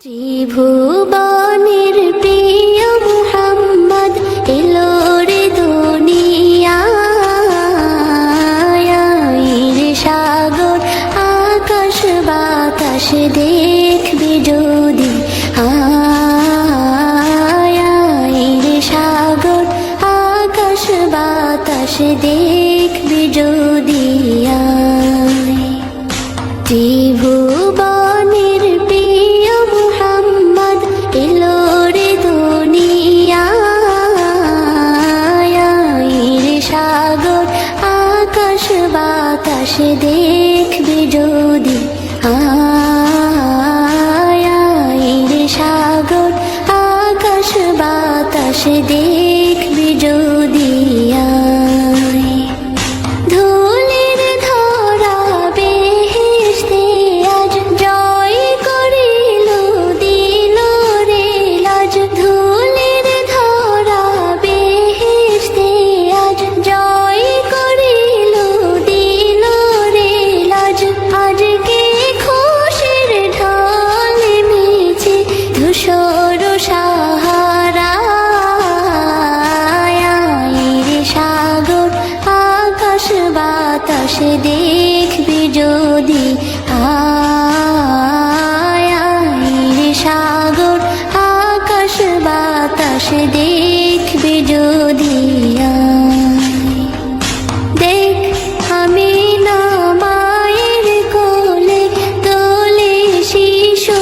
ত্রিভুবনের প্রিয় মুহাম্মদ এলো রে দুনিয়ায়, রে সাগর আকাশ বাতাস দেখবি যদি, রে সাগর আকাশ বাতাস দেখবি যদি। ত্রিভুবনের প্রিয় মুহাম্মদ এলো রে দুনিয়ায়, রে সাগর আকাশ বাতাস দেখবি যদি, রে সাগর আকাশ বাতাস দেখবি যদি। ধুলির ধরা বেহেশতে আজ জয় করিল দিল রে লাজ, ধুলির ধরা বেহেশতে আজ জয় করিল দিল রে লাজ। আজকে খুশির ঢল মিছে ধূসর সাহারা, রে সাগর আকাশ বাতাস দেখবি যদি, রে সাগর আকাশ বাতাস দেখবি যদি। দেখ আমি না মায়ের কোলে দোলে শিশু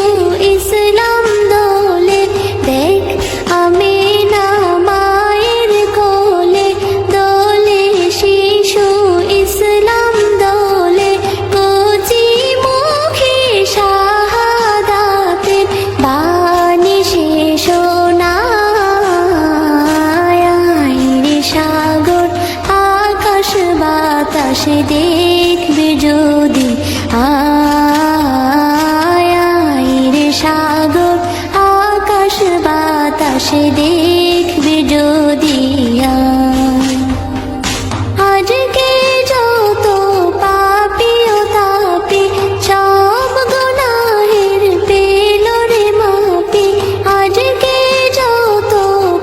ইসলাম দোলে, দেখ আমি না মায়ের কোলে দোলে শিশু ইসলাম দোলে। কচি মুখে শাহাদাতের বাণী শেষ শোনায়, রে সাগর আকাশ বাতাস দেখবি যদি, রে সাগর আকাশ বাতাস দেখবি যদি। আজকে যত পাপী ও তাপী সব গুনাহের পেল রে মাপি, আজকে যত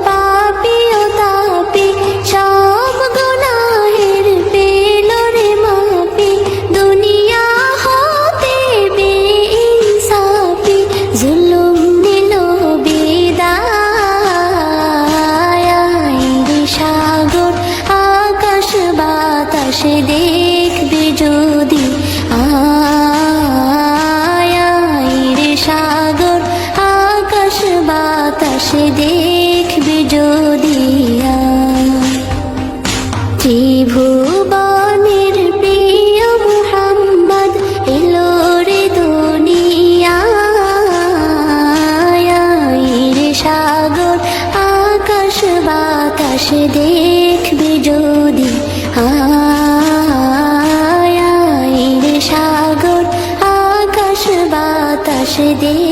পাপী ও তাপী সব গুনাহের পেল রে মাপি। দুনিয়া হতে বেইনসাফি জুলুম নিল বিদায়, রে সাগর আকাশ বাতাস দেখবি যদি, রে সাগর আকাশ বাতাস দেখবি যদি। ত্রিভুবনের প্রিয় মুহাম্মদ এলো রে দুনিয়ায়, রে সাগর আকাশ বাতাস দেখবি যদি, রে সাগর আকাশ বাতাস দেখবি।